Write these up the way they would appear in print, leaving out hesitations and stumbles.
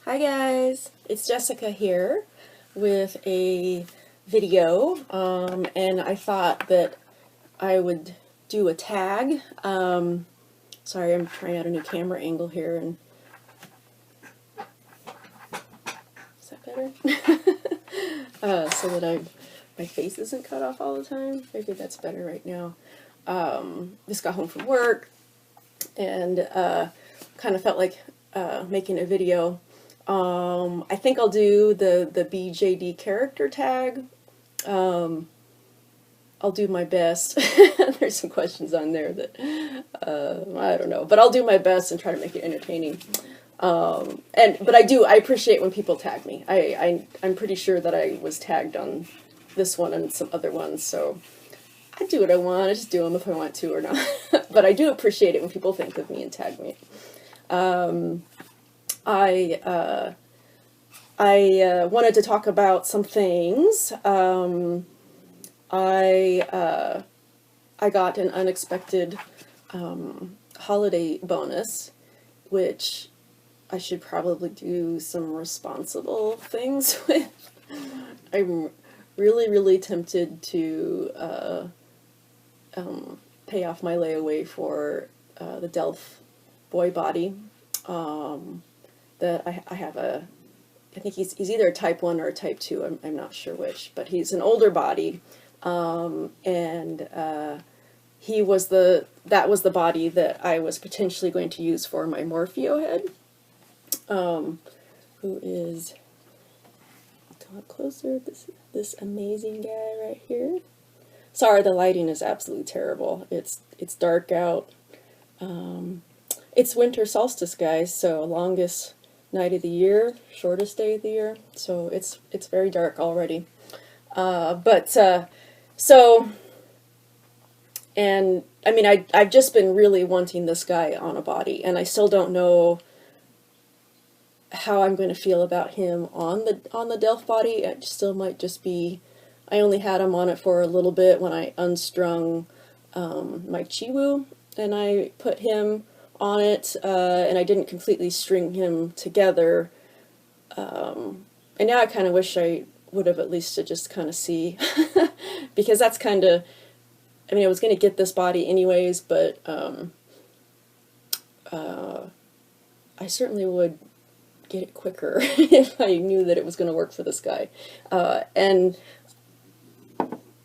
Hi guys, it's Jessica here with a video, and I thought that I would do a tag. Sorry, I'm trying out a new camera angle here, and is that better? So that my face isn't cut off all the time. Maybe that's better right now. Just got home from work, and kind of felt like making a video. I think I'll do the BJD Character Tag. I'll do my best. There's some questions on there that I don't know, but I'll do my best and try to make it entertaining. But I appreciate when people tag me. I'm pretty sure that I was tagged on this one and some other ones, so I do what I want. I just do them if I want to or not. But I do appreciate it when people think of me and tag me. I wanted to talk about some things. I got an unexpected holiday bonus, which I should probably do some responsible things with. I'm really tempted to pay off my layaway for the Delph boy body. That I have I think he's either a type 1 or a type 2, I'm not sure which, but he's an older body, and that was the body that I was potentially going to use for my Morpheo head, who is, come up closer, this amazing guy right here. Sorry, the lighting is absolutely terrible. It's dark out. It's winter solstice, guys, so longest night of the year, shortest day of the year, so it's very dark already. And I mean, I've just been really wanting this guy on a body, and I still don't know how I'm going to feel about him on the Delph body. It still might just be, I only had him on it for a little bit when I unstrung my Chiwu, and I put him on it, and I didn't completely string him together, and now I kind of wish I would have at least to just kind of see, because that's kind of, I mean, I was going to get this body anyways, but I certainly would get it quicker if I knew that it was going to work for this guy. And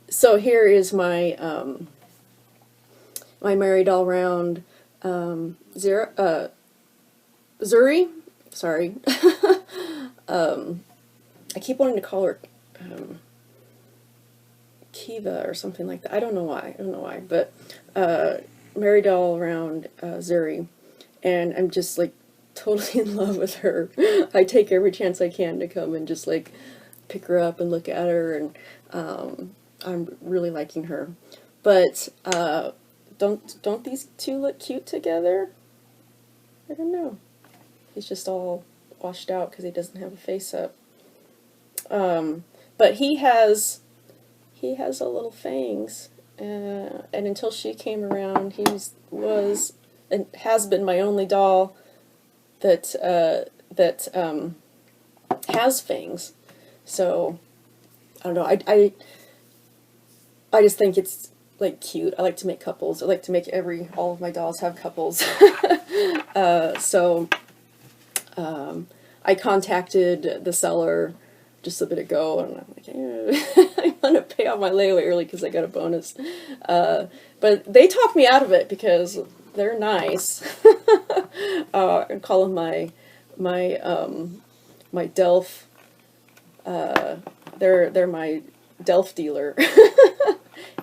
so here is my my married all round Zuri, sorry. I keep wanting to call her Kiva or something like that. I don't know why, but married all around Zuri, and I'm just like totally in love with her. I take every chance I can to come and just like pick her up and look at her, and I'm really liking her. But don't these two look cute together? I don't know. He's just all washed out because he doesn't have a face up. But he has a little fangs, and until she came around, he was and has been my only doll that has fangs. So I don't know. I just think it's like cute. I like to make couples. I like to make all of my dolls have couples. So I contacted the seller just a bit ago, and I'm like, I want to pay off my layaway early because I got a bonus. But they talked me out of it because they're nice. I call them my Delph. They're my Delph dealer.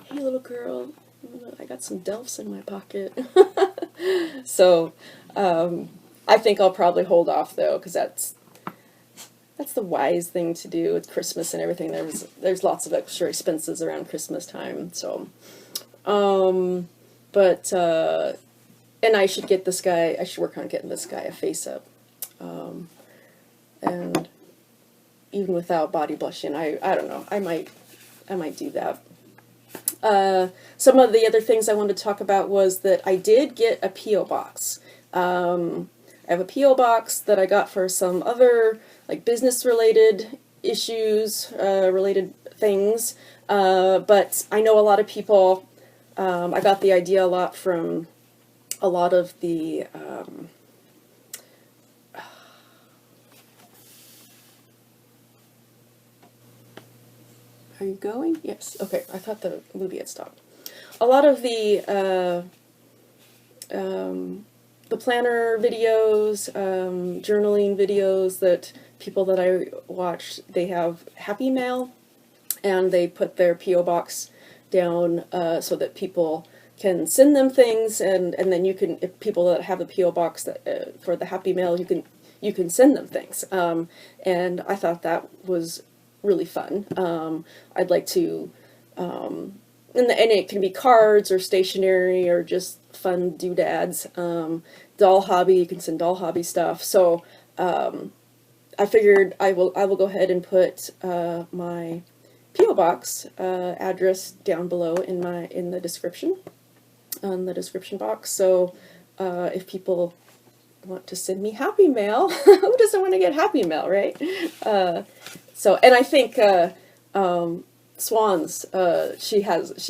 Hey, little girl, I got some Delphs in my pocket. So I think I'll probably hold off though, because that's the wise thing to do with Christmas and everything. There's lots of extra expenses around Christmas time. So, and I should get this guy. I should work on getting this guy a face up, and even without body blushing, I don't know. I might do that. Some of the other things I wanted to talk about was that I did get a P.O. box. I have a P.O. box that I got for some other, like, business-related issues, related things, but I know a lot of people, I got the idea a lot from a lot of the, are you going? Yes. Okay. I thought the movie had stopped. A lot of the planner videos, journaling videos that people that I watch, they have Happy Mail, and they put their P.O. box down so that people can send them things, and then you can, if people that have a P.O. box that for the Happy Mail, you can send them things. And I thought that was really fun. I'd like to, and it can be cards or stationery or just fun doodads. Doll hobby, you can send doll hobby stuff. So I figured I will go ahead and put my P.O. box address down below in the description, on the description box. So if people want to send me Happy Mail, who doesn't want to get Happy Mail, right? So, and I think Swans, she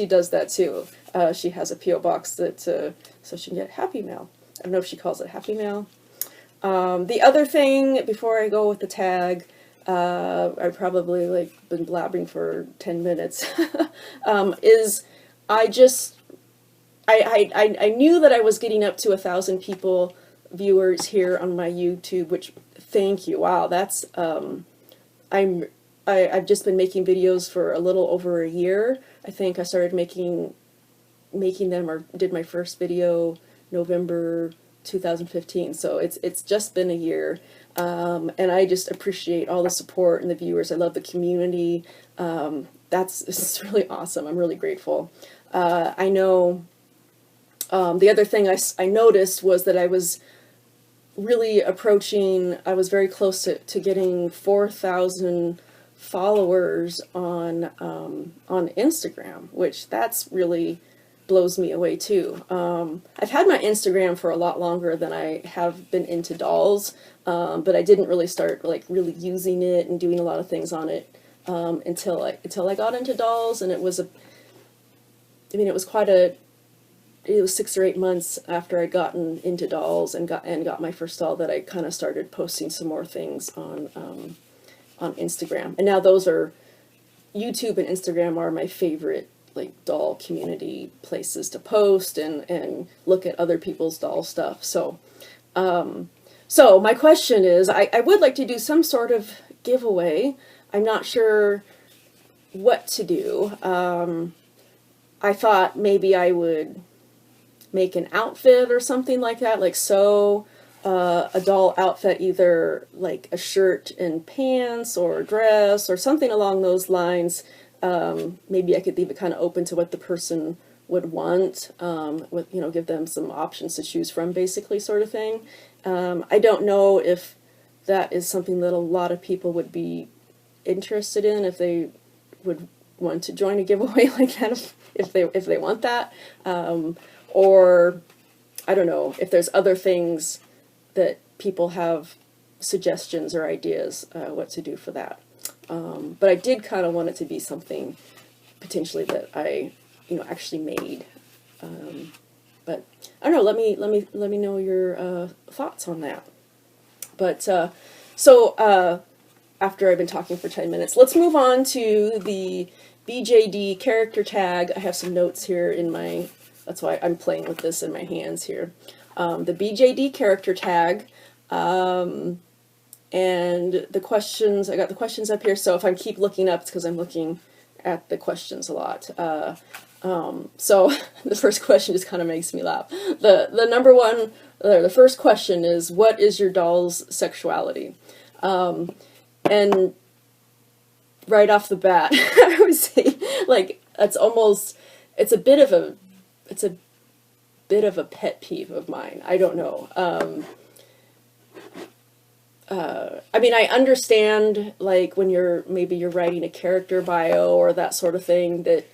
does that too. She has a P.O. box that so she can get Happy Mail. I don't know if she calls it Happy Mail. The other thing, before I go with the tag, I've probably like been blabbering for 10 minutes, is I knew that I was getting up to 1,000 people, viewers here on my YouTube, which, thank you. Wow, that's, I've just been making videos for a little over a year. I think I started making them, or did my first video November 2015, so it's just been a year, and I just appreciate all the support and the viewers. I love the community. It's really awesome. I'm really grateful. I know the other thing I noticed was that I was really approaching, I was very close to getting 4,000 followers on Instagram, which that's really blows me away too. I've had my Instagram for a lot longer than I have been into dolls, but I didn't really start like really using it and doing a lot of things on it until I got into dolls, and it was it was 6 or 8 months after I'd gotten into dolls and got my first doll that I kind of started posting some more things on Instagram. And now those are, YouTube and Instagram are my favorite like doll community places to post and look at other people's doll stuff. So so my question is, I would like to do some sort of giveaway. I'm not sure what to do. I thought maybe I would make an outfit or something like that, like sew a doll outfit, either like a shirt and pants or a dress or something along those lines. Maybe I could leave it kind of open to what the person would want, with, give them some options to choose from, basically, sort of thing. I don't know if that is something that a lot of people would be interested in, if they would want to join a giveaway like that, if they want that, or I don't know if there's other things that people have suggestions or ideas what to do for that. But I did kind of want it to be something potentially that I, actually made. But I don't know. Let me know your thoughts on that. But so after I've been talking for 10 minutes, let's move on to the BJD Character Tag. I have some notes here in my. That's why I'm playing with this in my hands here. The BJD Character Tag. And the questions, I got the questions up here, so if I keep looking up, it's because I'm looking at the questions a lot. So the first question just kind of makes me laugh. The number one, the first question is, what is your doll's sexuality? And right off the bat, I would say, like, it's a bit of a pet peeve of mine. I don't know. I understand, like, when you're writing a character bio or that sort of thing, that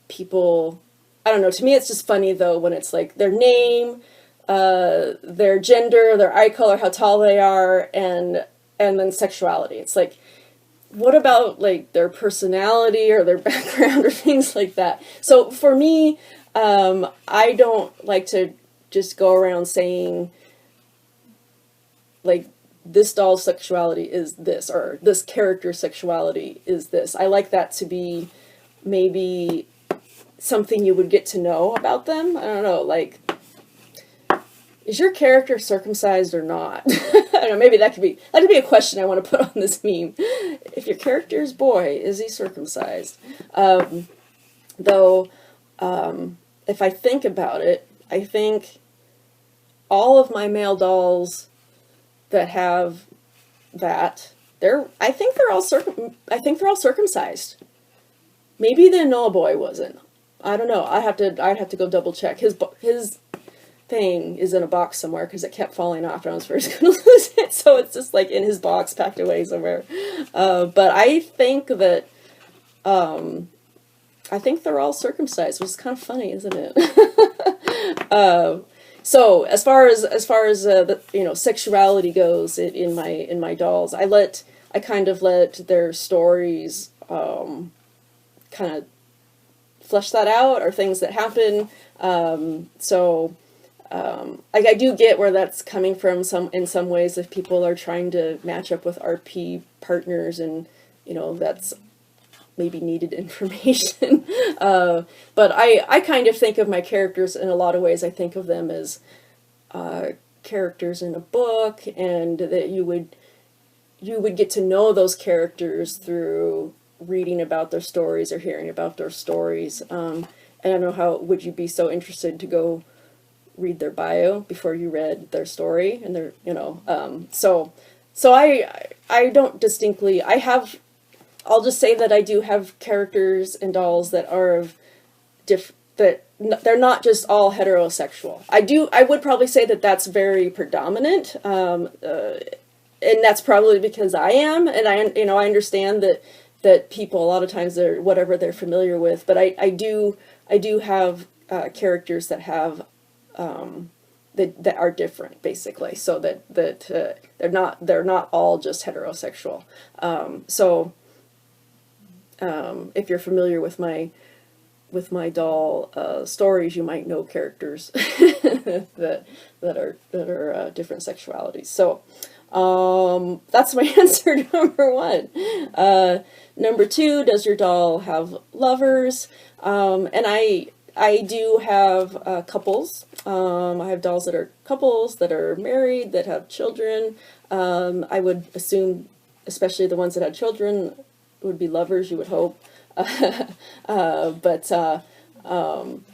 people, I don't know, to me it's just funny, though, when it's, like, their name, their gender, their eye color, how tall they are, and then sexuality. It's like, what about like their personality or their background or things like that? So for me, I don't like to just go around saying like this doll's sexuality is this, or this character's sexuality is this. I like that to be maybe something you would get to know about them. I don't know, like, is your character circumcised or not? I don't know, maybe that could be a question I want to put on this meme. If your character is boy, is he circumcised? Though, if I think about it, I think all of my male dolls that have that, I think they're all circumcised. Maybe the Noah boy wasn't. I don't know. I'd have to go double check. His thing is in a box somewhere because it kept falling off and I was first going to lose it. So it's just like in his box, packed away somewhere. But I think that they're all circumcised, which is kind of funny, isn't it? So as far as the, sexuality goes in my dolls, I kind of let their stories kind of flesh that out, or things that happen. I do get where that's coming from in some ways, if people are trying to match up with RP partners, and that's maybe needed information. But I kind of think of my characters in a lot of ways. I think of them as characters in a book, and that you would get to know those characters through reading about their stories or hearing about their stories. I don't know, how would you be so interested to go read their bio before you read their story and their, so I don't distinctly, I'll just say that I do have characters and dolls that are of that they're not just all heterosexual. I would probably say that that's very predominant, and that's probably because I am, and I understand that people a lot of times, they're whatever they're familiar with, but I do have characters that have that are different, basically, so that they're not all just heterosexual. If you're familiar with my doll stories, you might know characters that are different sexualities. So that's my answer to number 1. Number 2, does your doll have lovers? And I do have couples. I have dolls that are couples, that are married, that have children. I would assume, especially the ones that had children, would be lovers, you would hope. But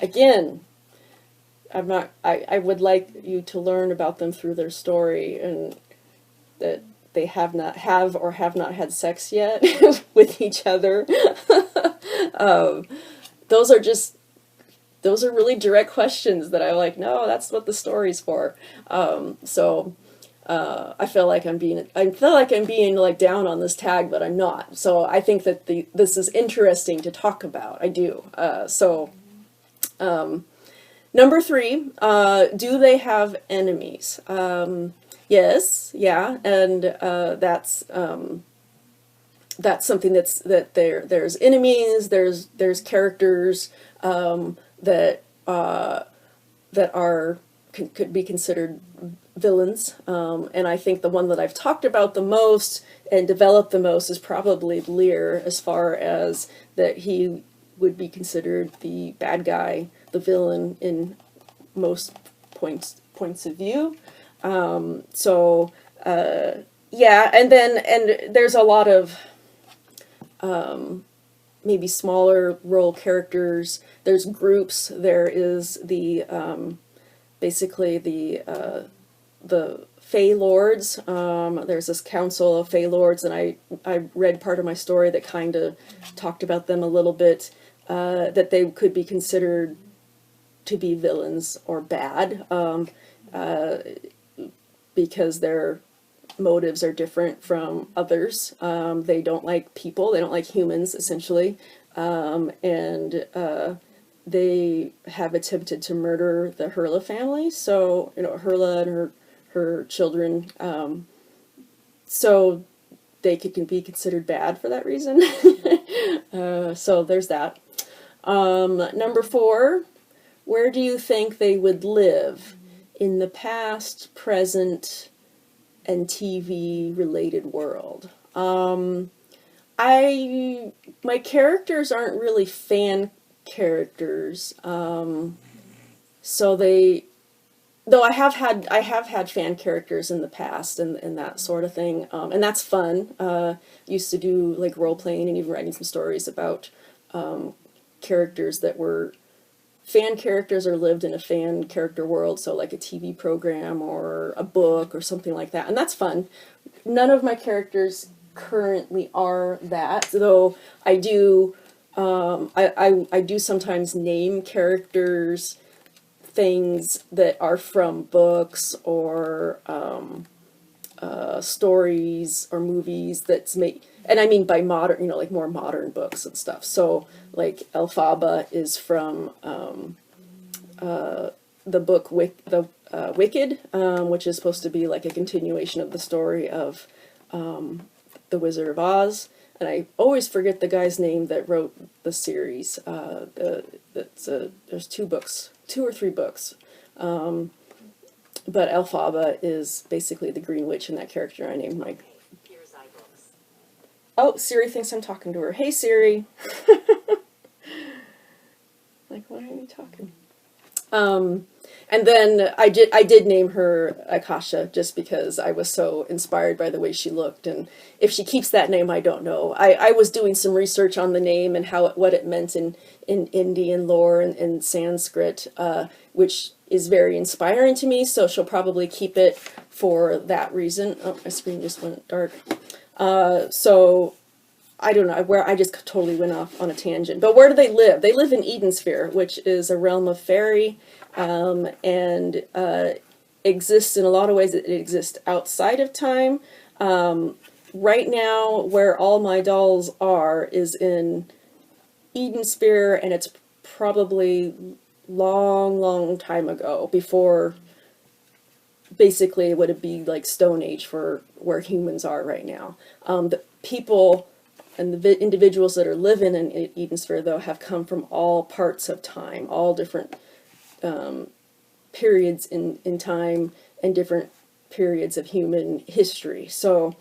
again, I would like you to learn about them through their story, and that they have not had sex yet with each other. Those are really direct questions that I'm like, no, that's what the story's for. I feel like I'm being like down on this tag, but I'm not. So I think that this is interesting to talk about. I do. Number 3, do they have enemies? Yes, yeah, and that's something that there's enemies. There's characters that could be considered villains, and I think the one that I've talked about the most and developed the most is probably Lear, as far as that he would be considered the bad guy, the villain in most points of view. Yeah, and there's a lot of maybe smaller role characters. There's groups. There is the basically the Fae Lords. There's this council of Fae Lords, and I read part of my story that kind of talked about them a little bit, that they could be considered to be villains or bad, because their motives are different from others. They don't like people. They don't like humans, essentially, and they have attempted to murder the Hurla family. So, Hurla and her children. So they could be considered bad for that reason. So there's that. Number 4, where do you think they would live in the past, present, and TV related world? My characters aren't really fan characters, so though I have had fan characters in the past and that sort of thing, and that's fun. Used to do like role playing and even writing some stories about characters that were fan characters or lived in a fan character world, so like a TV program or a book or something like that, and that's fun. None of my characters currently are that, though I do I do sometimes name characters things that are from books or stories or movies that's made, and I mean by modern, like more modern books and stuff. So like Elphaba is from the book Wicked, which is supposed to be like a continuation of the story of The Wizard of Oz. And I always forget the guy's name that wrote the series. There's 2 or 3 books. But Elphaba is basically the Green Witch in that character I named my... Oh, Siri thinks I'm talking to her. Hey, Siri. Like, why are you talking? And then I did name her Akasha just because I was so inspired by the way she looked, and if she keeps that name, I don't know. I was doing some research on the name and what it meant in Indian lore and Sanskrit, which is very inspiring to me, so she'll probably keep it for that reason. Oh, my screen just went dark. So I don't know, where I just totally went off on a tangent. But where do they live? They live in Eden Sphere, which is a realm of fairy, and exists in a lot of ways. It exists outside of time. Right now, where all my dolls are is in Eden Sphere, and it's probably long time ago, before basically what would be like Stone Age for where humans are right now. The people and the individuals that are living in Eden Sphere, though, have come from all parts of time, all different periods in time and different periods of human history. So,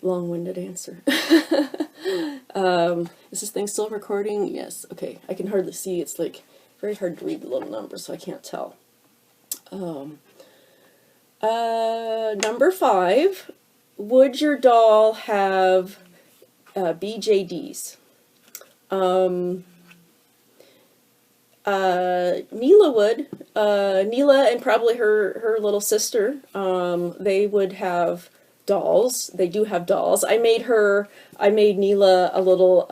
long-winded answer. Is this thing still recording? Yes. Okay. I can hardly see. It's like very hard to read the little numbers, so I can't tell. Number 5. Would your doll have BJDs? Neela would. Neela and probably her little sister. They would have dolls. They do have dolls. I made Neela a little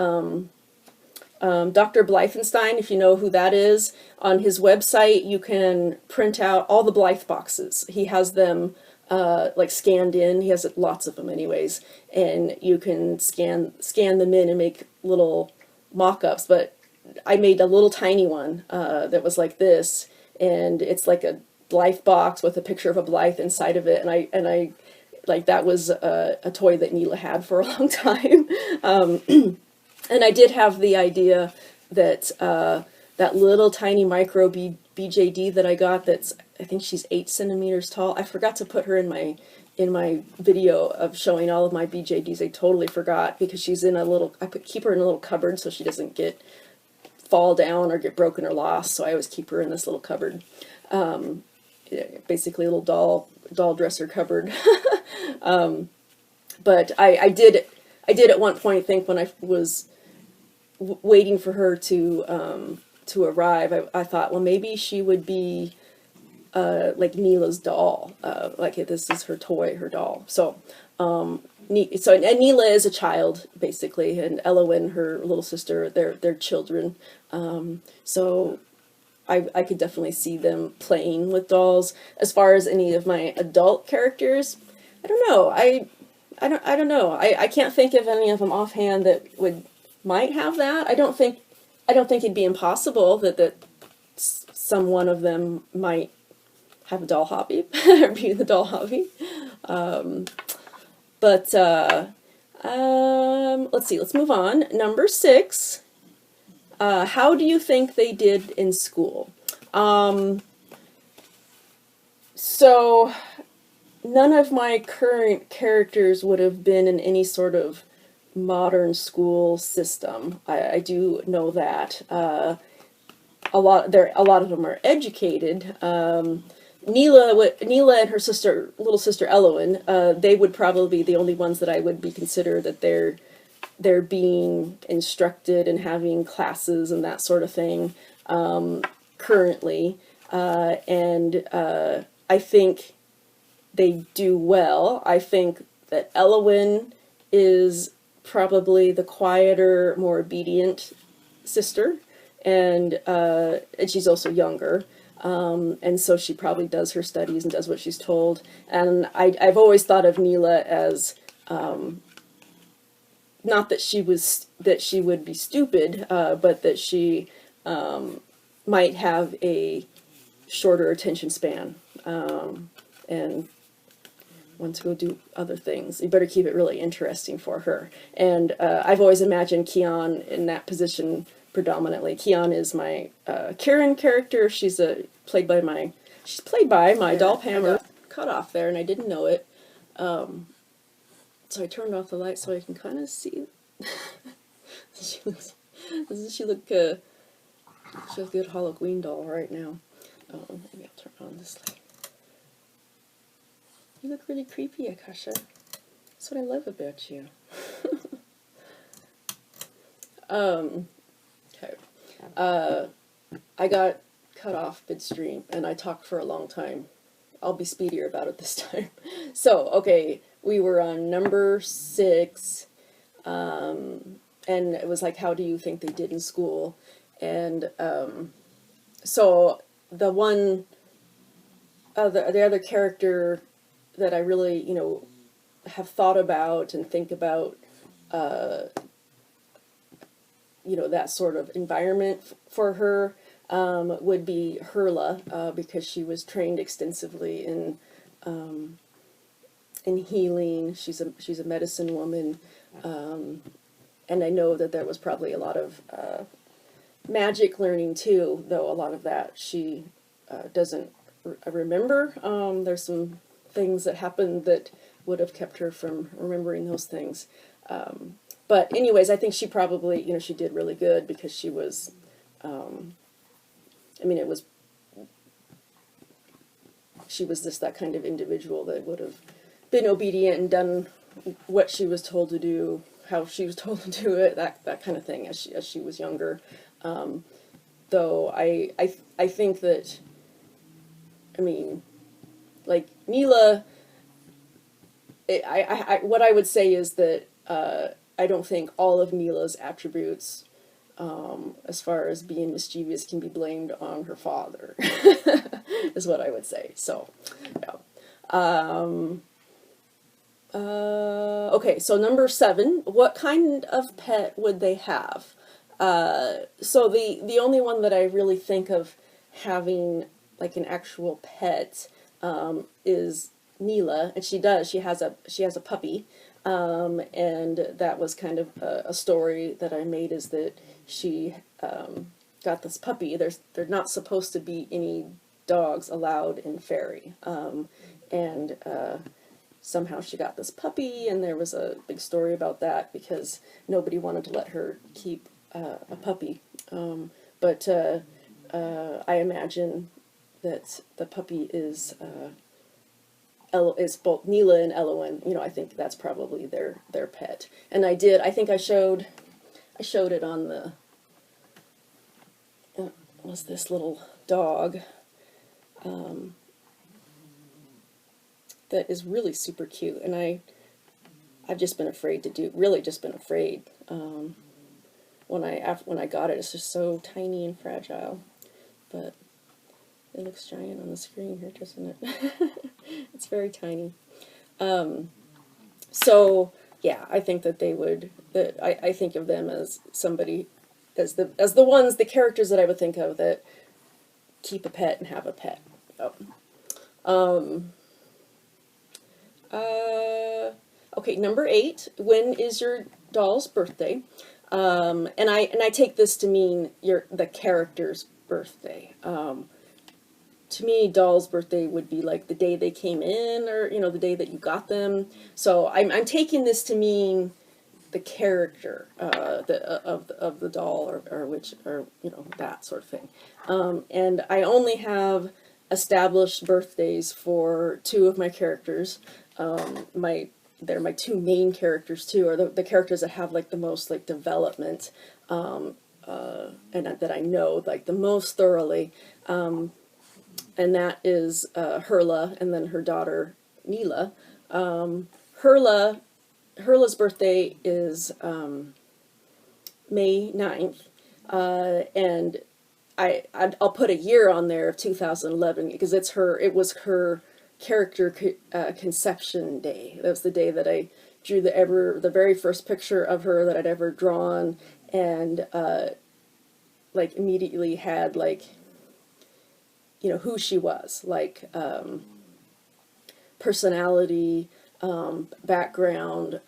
Dr. Blythenstein, if you know who that is. On his website, you can print out all the Blythe boxes. He has them like scanned in. He has lots of them anyways, and you can scan them in and make little mock-ups. But I made a little tiny one that was like this, and it's like a Blythe box with a picture of a Blythe inside of it, and I like, that was a toy that Neela had for a long time. And I did have the idea that that little tiny micro BJD that I got, I think she's 8 centimeters tall. I forgot to put her in my video of showing all of my BJDs. I totally forgot, because she's in keep her in a little cupboard so she doesn't fall down or get broken or lost. So I always keep her in this little cupboard. Basically a little doll dresser cupboard. But I did at one point think, when I was waiting for her to arrive, I thought, well, maybe she would be like Neela's doll, like this is her toy, her doll. So and Neela is a child basically, and Elowen, her little sister, they're children. So I could definitely see them playing with dolls. As far as any of my adult characters, I don't know. I don't know. I can't think of any of them offhand that might have that. I don't think I don't think it'd be impossible that some one of them might have a doll hobby or be in the doll hobby. But let's see. Let's move on. Number 6. How do you think they did in school? So none of my current characters would have been in any sort of modern school system. I do know that. A lot of them are educated. Neela and her little sister Elowen, they would probably be the only ones that I would be considered that they're being instructed and having classes and that sort of thing currently. And I think they do well. I think that Elowen is probably the quieter, more obedient sister, and she's also younger. And so she probably does her studies and does what she's told. And I've always thought of Neela as not that she would be stupid, but that she might have a shorter attention span and want to go do other things. You better keep it really interesting for her. And I've always imagined Kian in that position predominantly. Kian is my Karen character. She's played by my doll Pammer. Cut off there, and I didn't know it. So I turned off the light so I can kind of see. She looks a good Halloween doll right now. Maybe I'll turn on this light. You look really creepy, Akasha. That's what I love about you. Okay. I got cut off midstream, and I talked for a long time. I'll be speedier about it this time. So, okay, we were on number 6, and it was like, how do you think they did in school? And so the one, the other character that I really, have thought about and think about, that sort of environment for her would be Herla, because she was trained extensively in healing. She's a medicine woman, and I know that there was probably a lot of magic learning too, though a lot of that she doesn't remember. There's some things that happened that would have kept her from remembering those things. But anyways, I think she probably, she did really good because she was, she was just that kind of individual that would have been obedient and done what she was told to do, how she was told to do it, that kind of thing as she was younger. Though I think that, like Neela, what I would say is that I don't think all of Neela's attributes, as far as being mischievous, can be blamed on her father, is what I would say. So, yeah. Okay, so number 7, what kind of pet would they have? So the only one that I really think of having like an actual pet is Neela, and she has a puppy, and that was kind of a story that I made, is that she got this puppy. They're not supposed to be any dogs allowed in Fairy, and somehow she got this puppy, and there was a big story about that because nobody wanted to let her keep a puppy. But I imagine that the puppy is both Neela and Elowen. I think that's probably their pet. And I think I showed it on the, was this little dog that is really super cute, and I've just been afraid when I got it. It's just so tiny and fragile, but it looks giant on the screen here, doesn't it? It's very tiny. So yeah, I think that I think of them as somebody as the ones, the characters that I would think of that keep a pet and have a pet. Oh. Okay, number 8. When is your doll's birthday? And I take this to mean the character's birthday. To me, doll's birthday would be like the day they came in, or the day that you got them. So I'm taking this to mean the character of the doll, or that sort of thing. And I only have established birthdays for 2 of my characters. They're my 2 main characters too, or the characters that have like the most like development, and that I know like the most thoroughly. And that is Herla, and then her daughter Neela. Herla's birthday is May 9th, and I'll put a year on there of 2011 because it was her character conception day. That was the day that I drew the very first picture of her that I'd ever drawn, and like immediately had like who she was, like personality, background,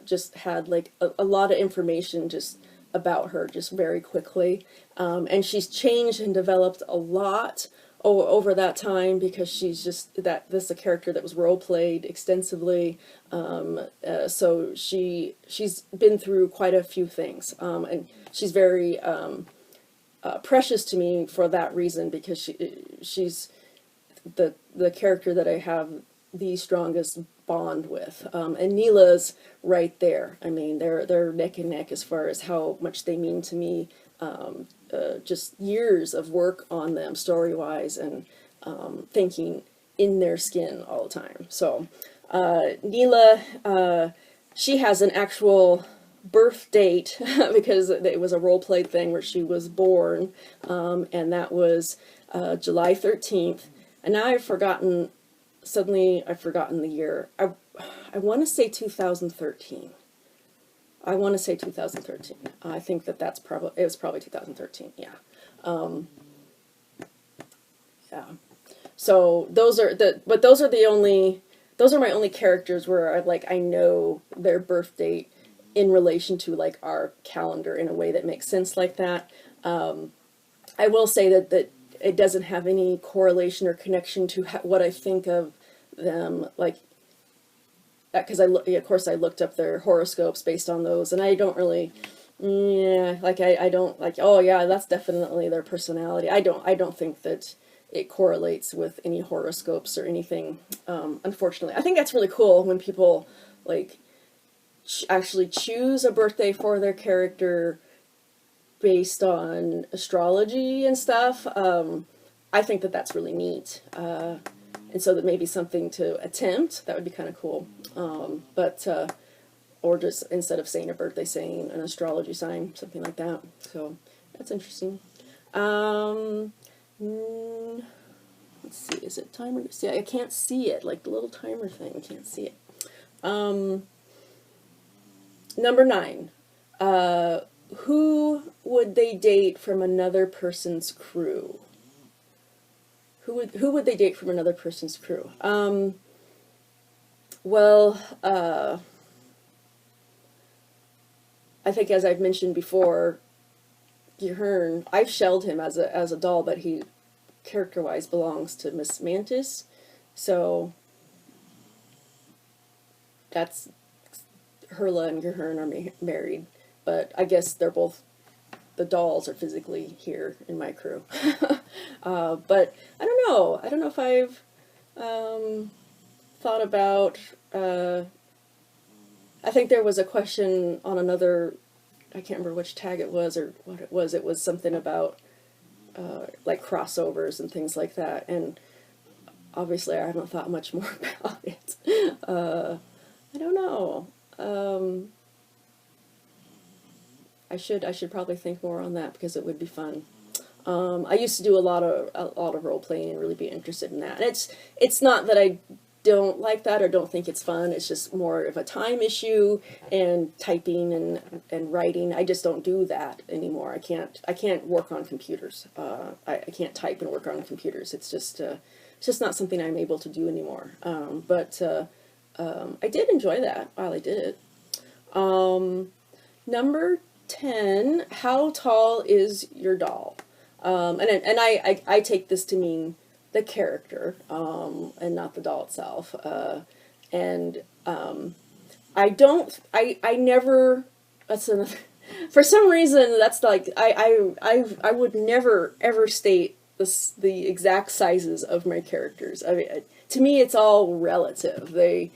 just had like a lot of information just about her just very quickly. And she's changed and developed a lot over that time because she's just this is a character that was role played extensively. So she's been through quite a few things, and she's very precious to me for that reason, because she's the character that I have the strongest bond with. And Neela's right there. I mean, they're neck and neck as far as how much they mean to me. Just years of work on them story-wise, and thinking in their skin all the time. So Neela, she has an actual birth date because it was a role-played thing where she was born, and that was July 13th. And now I've forgotten the year. I want to say 2013. I want to say 2013. I think it was probably 2013. Yeah. Yeah. So those are my only characters where I know their birth date in relation to like our calendar in a way that makes sense like that. I will say that it doesn't have any correlation or connection to what I think of them, like, because of course I looked up their horoscopes based on those, and I don't really, I don't like, oh yeah, that's definitely their personality. I don't think that it correlates with any horoscopes or anything. Unfortunately, I think that's really cool when people like actually choose a birthday for their character based on astrology and stuff. I think that that's really neat. And so that may be something to attempt. That would be kind of cool. Or just instead of saying a birthday, saying an astrology sign, something like that. So that's interesting. Let's see, is it timer? See, I can't see it, like the little timer thing, I can't see it. Number 9. Who would they date from another person's crew? Who would they date from another person's crew? Well, I think, as I've mentioned before, Gihern, I've shelled him as a doll, but he character-wise belongs to Miss Mantis, so that's Herla and Gihern are married, but I guess they're both, the dolls are physically here in my crew. But I don't know. I don't know if I've thought about, I think there was a question on another, I can't remember which tag it was or what it was. It was something about like crossovers and things like that, and obviously I haven't thought much more about it. I don't know. I should probably think more on that because it would be fun. I used to do a lot of role playing and really be interested in that. And it's not that I don't like that or don't think it's fun. It's just more of a time issue, and typing and writing. I just don't do that anymore. I can't work on computers. I can't type and work on computers. It's just not something I'm able to do anymore. But I did enjoy that while I did it. Number 10, how tall is your doll? And I take this to mean the character, and not the doll itself. And I never, that's another, for some reason, that's like, I would never ever state the exact sizes of my characters. I mean, to me, it's all relative. They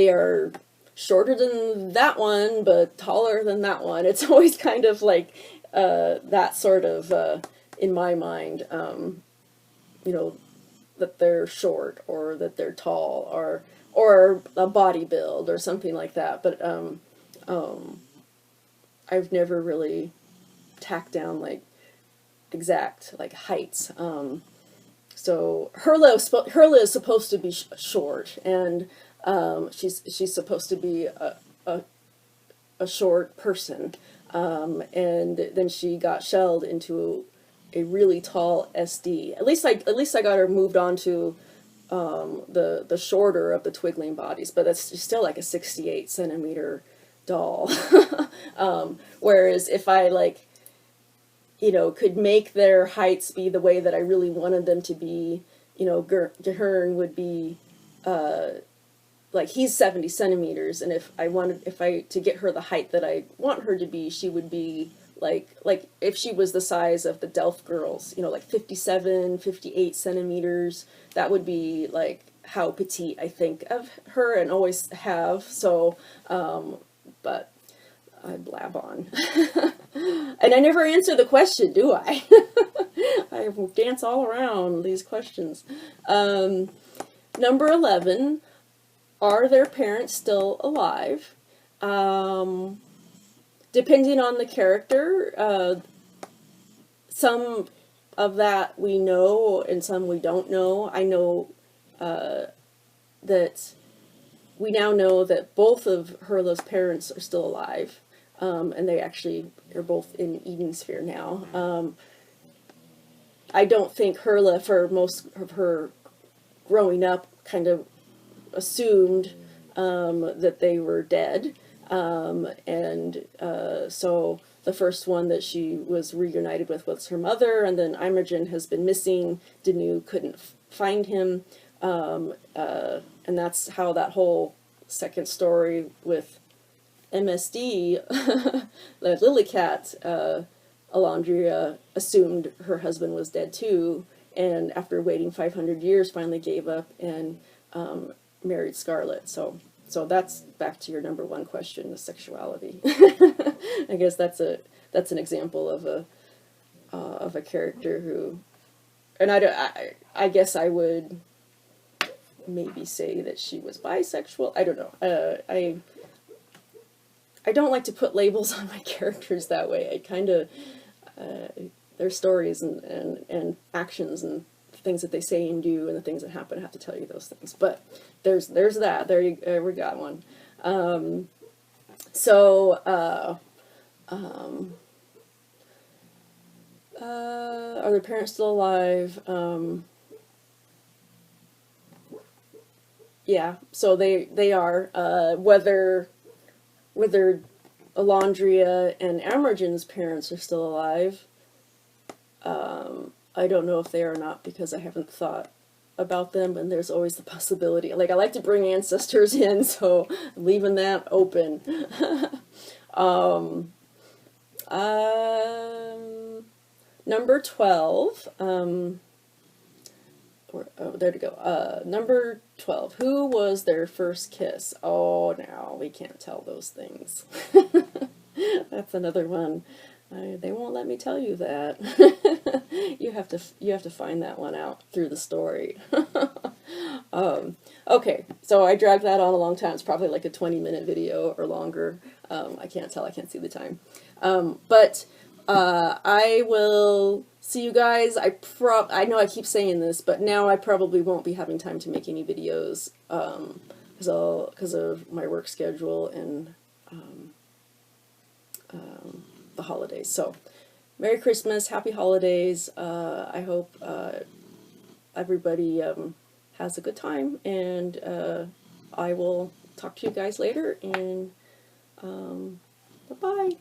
are shorter than that one, but taller than that one. It's always kind of like, that sort of, in my mind, you know, that they're short or that they're tall or a body build or something like that. But I've never really tacked down like exact like heights. So Hurla is supposed to be short, and she's supposed to be a short person, and then she got shelled into a really tall SD. At least I got her moved on to the shorter of the twiggling bodies, but that's still like a 68 centimeter doll. Whereas if I like, you know, could make their heights be the way that I really wanted them to be, you know, Gahern would be like, he's 70 centimeters, and if I to get her the height that I want her to be, she would be like if she was the size of the Delft girls, you know, like 57, 58 centimeters, that would be like how petite I think of her and always have. So, but I blab on. And I never answer the question, do I? I dance all around these questions. Number 11, are their parents still alive? Depending on the character, some of that we know and some we don't know. I know that we now know that both of Hurla's parents are still alive, and they actually are both in Eden Sphere now. I don't think Hurla, for most of her growing up, kind of assumed that they were dead. So the first one that she was reunited with was her mother, and then Imogen has been missing. Danu couldn't find him, and that's how that whole second story with MSD, the Lilycat, Alondria assumed her husband was dead too, and after waiting 500 years, finally gave up and married Scarlet. So that's back to your number one question, the sexuality. I guess that's an example of a character who, and I guess I would maybe say that she was bisexual. I don't know. I don't like to put labels on my characters that way. I kind of their stories and actions and things that they say and do and the things that happen, I have to tell you those things. But there's that. We got one. Are their parents still alive? Yeah, so they are. Whether Alondria and Amergen's parents are still alive, I don't know if they are or not, because I haven't thought about them, and there's always the possibility. Like, I like to bring ancestors in, so I'm leaving that open. Number 12, there to go. Number 12, who was their first kiss? Oh, now we can't tell those things. That's another one. They won't let me tell you that. You have to find that one out through the story. Okay, so I dragged that on a long time. It's probably like a 20-minute video or longer. I can't tell. I can't see the time. But I will see you guys. I know I keep saying this, but now I probably won't be having time to make any videos because of my work schedule and the holidays. So, Merry Christmas, Happy Holidays. I hope everybody has a good time, and I will talk to you guys later. And bye-bye.